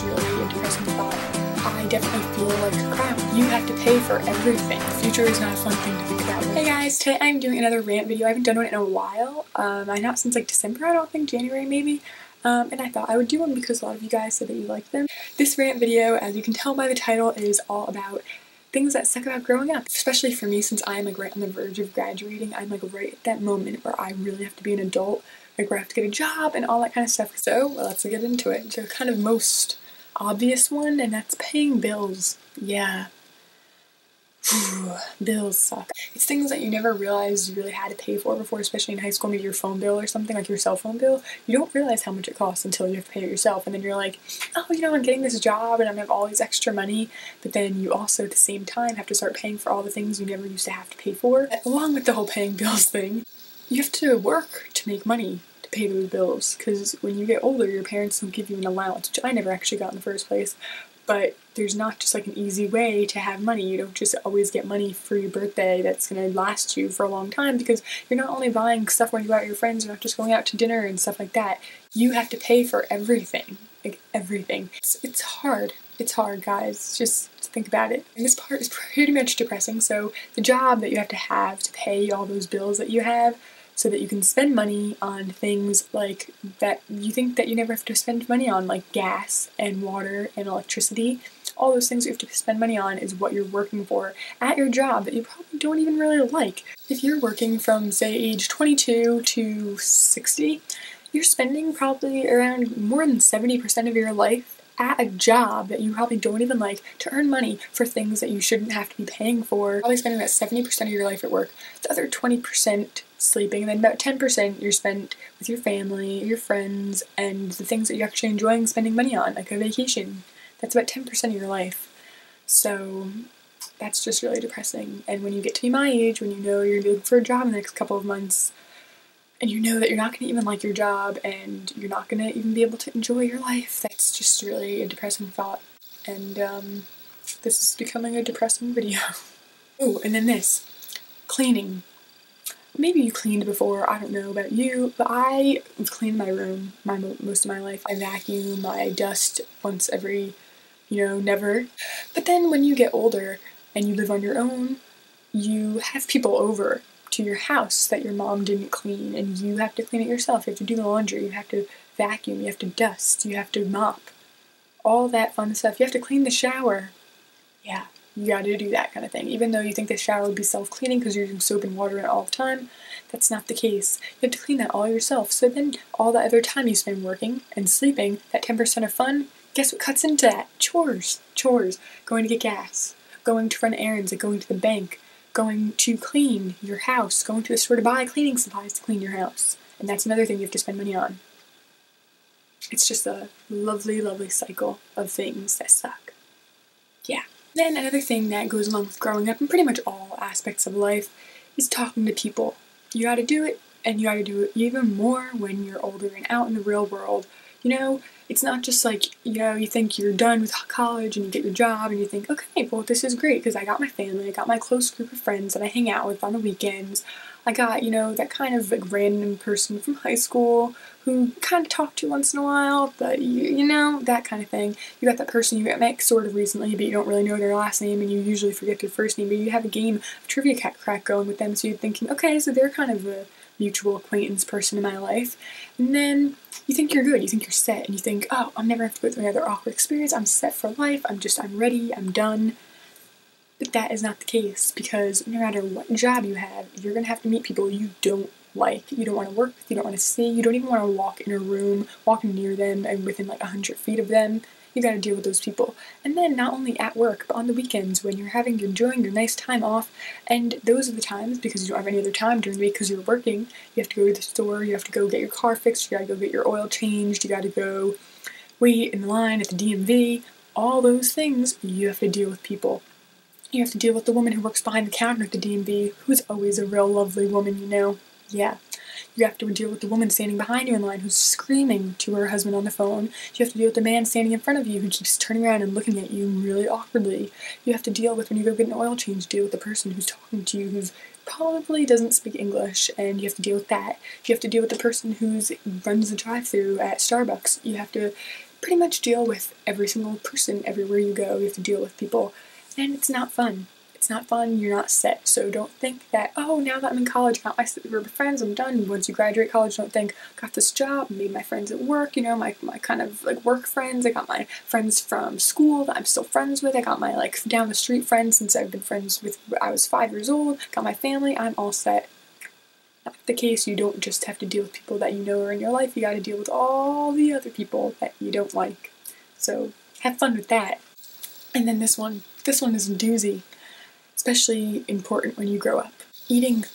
just really a depressing thought. I definitely feel like crap. You have to pay for everything. The future is not a fun thing to think about. Hey guys, today I'm doing another rant video. I haven't done one in a while. Not since like December, I don't think, January maybe. And I thought I would do one because a lot of you guys said that you liked them. This rant video, as you can tell by the title, is all about things that suck about growing up. Especially for me, since I'm like right on the verge of graduating. I'm like right at that moment where I really have to be an adult, like where I have to get a job and all that kind of stuff. So let's get into it. So kind of most obvious one, and that's paying bills. Yeah. Bills suck. It's things that you never realized you really had to pay for before, especially in high school, maybe your phone bill or something, like your cell phone bill. You don't realize how much it costs until you have to pay it yourself, and then you're like, oh, you know, I'm getting this job and I'm gonna have all these extra money, but then you also at the same time have to start paying for all the things you never used to have to pay for. Along with the whole paying bills thing, you have to work to make money to pay those bills, because when you get older, your parents don't give you an allowance, which I never actually got in the first place. But there's not just like an easy way to have money. You don't just always get money for your birthday that's gonna last you for a long time, because you're not only buying stuff when you go out with your friends, you're not just going out to dinner and stuff like that. You have to pay for everything. Like everything. It's hard. It's hard, guys. Just think about it. And this part is pretty much depressing. So the job that you have to pay all those bills that you have, so that you can spend money on things like that you think that you never have to spend money on, like gas and water and electricity. All those things you have to spend money on is what you're working for at your job that you probably don't even really like. If you're working from, say, age 22 to 60, you're spending probably around more than 70% of your life at a job that you probably don't even like to earn money for things that you shouldn't have to be paying for. Probably spending about 70% of your life at work, the other 20% sleeping, and then about 10% you're spent with your family, your friends, and the things that you're actually enjoying spending money on, like a vacation. That's about 10% of your life. So that's just really depressing. And when you get to be my age, when you know you're looking for a job in the next couple of months, and you know that you're not going to even like your job, and you're not going to even be able to enjoy your life, that's just really a depressing thought. And this is becoming a depressing video. Oh, and then this. Cleaning. Maybe you cleaned before, I don't know about you, but I've cleaned my room most of my life. I vacuum, I dust once every, never. But then when you get older and you live on your own, you have people over to your house that your mom didn't clean, and you have to clean it yourself. You have to do the laundry, you have to vacuum, you have to dust, you have to mop. All that fun stuff. You have to clean the shower. Yeah. You gotta do that kind of thing. Even though you think the shower would be self-cleaning because you're using soap and water in it all the time, that's not the case. You have to clean that all yourself. So then all the other time you spend working and sleeping, that 10% of fun, guess what cuts into that? Chores. Chores. Going to get gas. Going to run errands, like going to the bank. Going to clean your house. Going to the store to buy cleaning supplies to clean your house. And that's another thing you have to spend money on. It's just a lovely, lovely cycle of things that suck. Yeah. Then another thing that goes along with growing up in pretty much all aspects of life is talking to people. You gotta do it, and you gotta do it even more when you're older and out in the real world. It's not just like, you think you're done with college and you get your job and you think, okay, well, this is great because I got my family, I got my close group of friends that I hang out with on the weekends. I got, that kind of like random person from high school who kind of talk to once in a while, but that kind of thing. You got that person you met sort of recently, but you don't really know their last name, and you usually forget their first name, but you have a game of trivia crack going with them, so you're thinking, okay, so they're kind of a mutual acquaintance person in my life. And then you think you're good, you think you're set, and you think, oh, I'm never have to go through another awkward experience, I'm set for life, I'm ready, I'm done. But that is not the case, because no matter what job you have, you're gonna have to meet people you don't like, you don't want to work with, you don't want to see, you don't even want to walk in a room, walk near them, and within like 100 feet of them. You gotta deal with those people. And then not only at work, but on the weekends when you're enjoying your nice time off, and those are the times, because you don't have any other time during the week because you're working, you have to go to the store, you have to go get your car fixed, you gotta go get your oil changed, you gotta go wait in line at the DMV, all those things, you have to deal with people. You have to deal with the woman who works behind the counter at the DMV, who's always a real lovely woman, Yeah. You have to deal with the woman standing behind you in line who's screaming to her husband on the phone. You have to deal with the man standing in front of you who keeps turning around and looking at you really awkwardly. You have to deal with, when you go get an oil change, deal with the person who's talking to you who's probably doesn't speak English, and you have to deal with that. You have to deal with the person who runs the drive-thru at Starbucks. You have to pretty much deal with every single person everywhere you go. You have to deal with people, and it's not fun. It's not fun, you're not set. So don't think that, oh, now that I'm in college, I got my group of friends, I'm done. Once you graduate college, don't think, got this job, made my friends at work, you know, my kind of like work friends. I got my friends from school that I'm still friends with. I got my like down the street friends since I've been friends with, I was 5 years old. Got my family, I'm all set. Not the case. You don't just have to deal with people that you know are in your life, you gotta deal with all the other people that you don't like. So have fun with that. And then this one is a doozy. Especially important when you grow up. Eating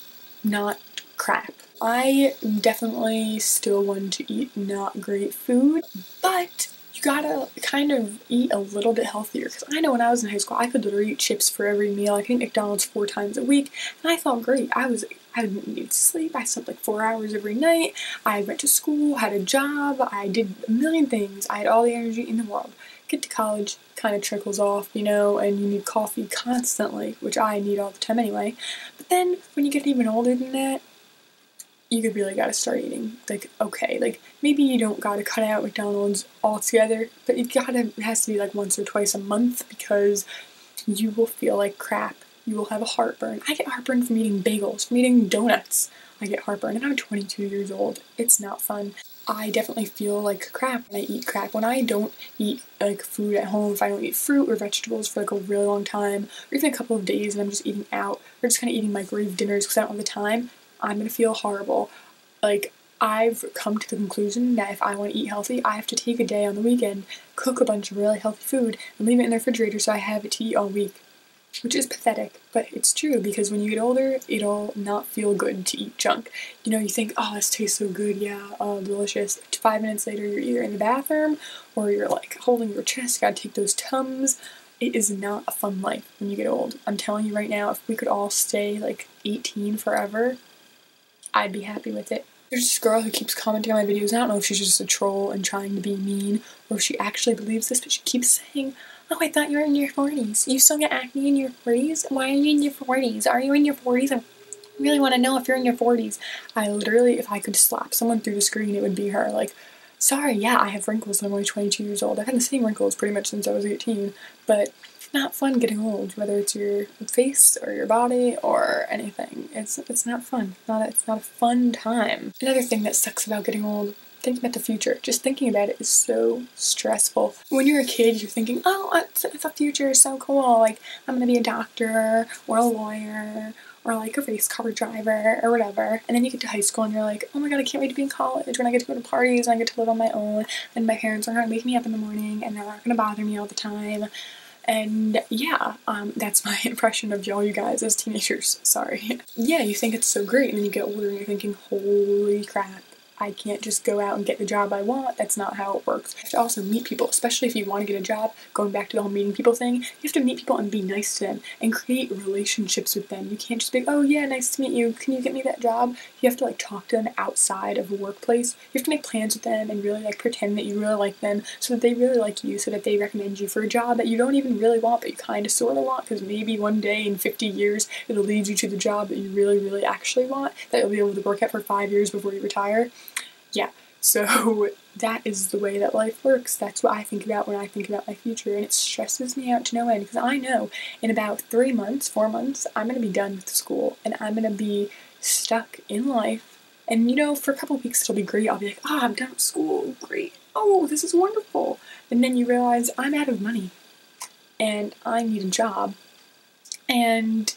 not crap. I definitely still want to eat not great food, but you gotta kind of eat a little bit healthier, because I know when I was in high school I could literally eat chips for every meal. I could eat McDonald's 4 times a week and I felt great. I didn't need sleep. I slept like 4 hours every night. I went to school, had a job, I did a million things. I had all the energy in the world. Get to college, kind of trickles off, you know, and you need coffee constantly, which I need all the time anyway. But then when you get even older than that, you really gotta start eating. Like, okay, like maybe you don't gotta cut out McDonald's altogether, but it has to be like once or twice a month, because you will feel like crap. You will have a heartburn. I get heartburn from eating bagels, from eating donuts. I get heartburn, and I'm 22 years old. It's not fun. I definitely feel like crap when I eat crap. When I don't eat like food at home, if I don't eat fruit or vegetables for like a really long time, or even a couple of days and I'm just eating out, or just kind of eating microwave dinners because I don't have the time, I'm gonna feel horrible. Like, I've come to the conclusion that if I want to eat healthy, I have to take a day on the weekend, cook a bunch of really healthy food, and leave it in the refrigerator so I have it to eat all week. Which is pathetic, but it's true, because when you get older, it'll not feel good to eat junk. You know, you think, oh, this tastes so good, yeah, oh, delicious. 5 minutes later, you're either in the bathroom, or you're like holding your chest, you gotta take those Tums. It is not a fun life when you get old. I'm telling you right now, if we could all stay like 18 forever, I'd be happy with it. There's this girl who keeps commenting on my videos. I don't know if she's just a troll and trying to be mean, or if she actually believes this, but she keeps saying, oh, I thought you were in your 40s. You still get acne in your 40s? Why are you in your 40s? Are you in your 40s? I really want to know if you're in your 40s. I literally, if I could slap someone through the screen, it would be her. Like, sorry, yeah, I have wrinkles and I'm only 22 years old. I've had the same wrinkles pretty much since I was 18, but it's not fun getting old, whether it's your face or your body or anything. It's not fun. It's not a fun time. Another thing that sucks about getting old, thinking about the future. Just thinking about it is so stressful. When you're a kid, you're thinking, oh, the future is so cool. Like, I'm gonna be a doctor or a lawyer or like a race car driver or whatever. And then you get to high school and you're like, oh my god, I can't wait to be in college when I get to go to parties and I get to live on my own and my parents aren't gonna wake me up in the morning and they're not gonna bother me all the time. And yeah, that's my impression of all you guys as teenagers. Sorry. Yeah, you think it's so great, and then you get older and you're thinking, holy crap, I can't just go out and get the job I want. That's not how it works. You have to also meet people, especially if you want to get a job. Going back to the whole meeting people thing, you have to meet people and be nice to them and create relationships with them. You can't just be, oh yeah, nice to meet you, can you get me that job? You have to like talk to them outside of the workplace. You have to make plans with them and really like pretend that you really like them so that they really like you, so that they recommend you for a job that you don't even really want but you kind of sort of want, because maybe one day in 50 years it'll lead you to the job that you really, really actually want, that you'll be able to work at for 5 years before you retire. Yeah, so that is the way that life works. That's what I think about when I think about my future, and it stresses me out to no end, because I know in about 3 months, 4 months, I'm going to be done with school, and I'm going to be stuck in life. And you know, for a couple of weeks it'll be great. I'll be like, oh, I'm done with school, great, oh, this is wonderful. And then you realize I'm out of money, and I need a job, and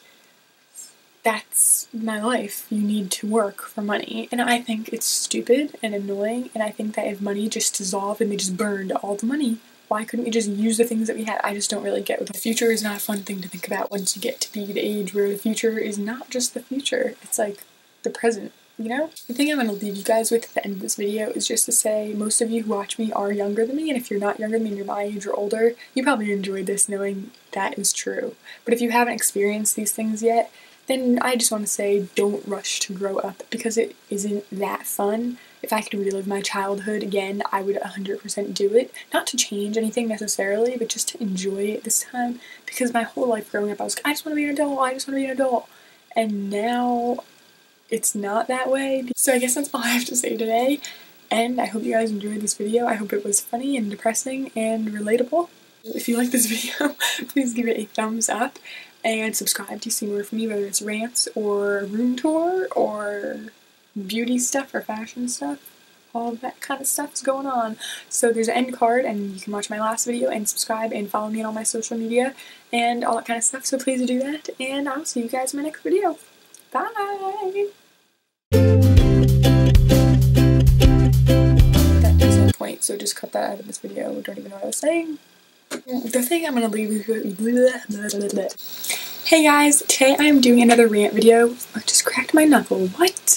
that's my life. You need to work for money. And I think it's stupid and annoying, and I think that if money just dissolved and they just burned all the money, why couldn't we just use the things that we had? I just don't really get it. The future is not a fun thing to think about once you get to be the age where the future is not just the future, it's like the present, you know? The thing I'm going to leave you guys with at the end of this video is just to say, most of you who watch me are younger than me, and if you're not younger than me and you're my age or older, you probably enjoyed this knowing that is true. But if you haven't experienced these things yet, then I just want to say, don't rush to grow up, because it isn't that fun. If I could relive my childhood again, I would 100% do it. Not to change anything necessarily, but just to enjoy it this time, because my whole life growing up I was like, I just want to be an adult, I just want to be an adult. And now it's not that way. So I guess that's all I have to say today. And I hope you guys enjoyed this video. I hope it was funny and depressing and relatable. If you like this video, please give it a thumbs up and subscribe to see more from me, whether it's rants or room tour or beauty stuff or fashion stuff. All of that kind of stuff is going on. So there's an end card and you can watch my last video and subscribe and follow me on all my social media and all that kind of stuff. So please do that, and I'll see you guys in my next video. Bye! That is no point, so just cut that out of this video. Don't even know what I was saying. The thing I'm gonna leave you. Hey guys, today I'm doing another rant video. I just cracked my knuckle. What?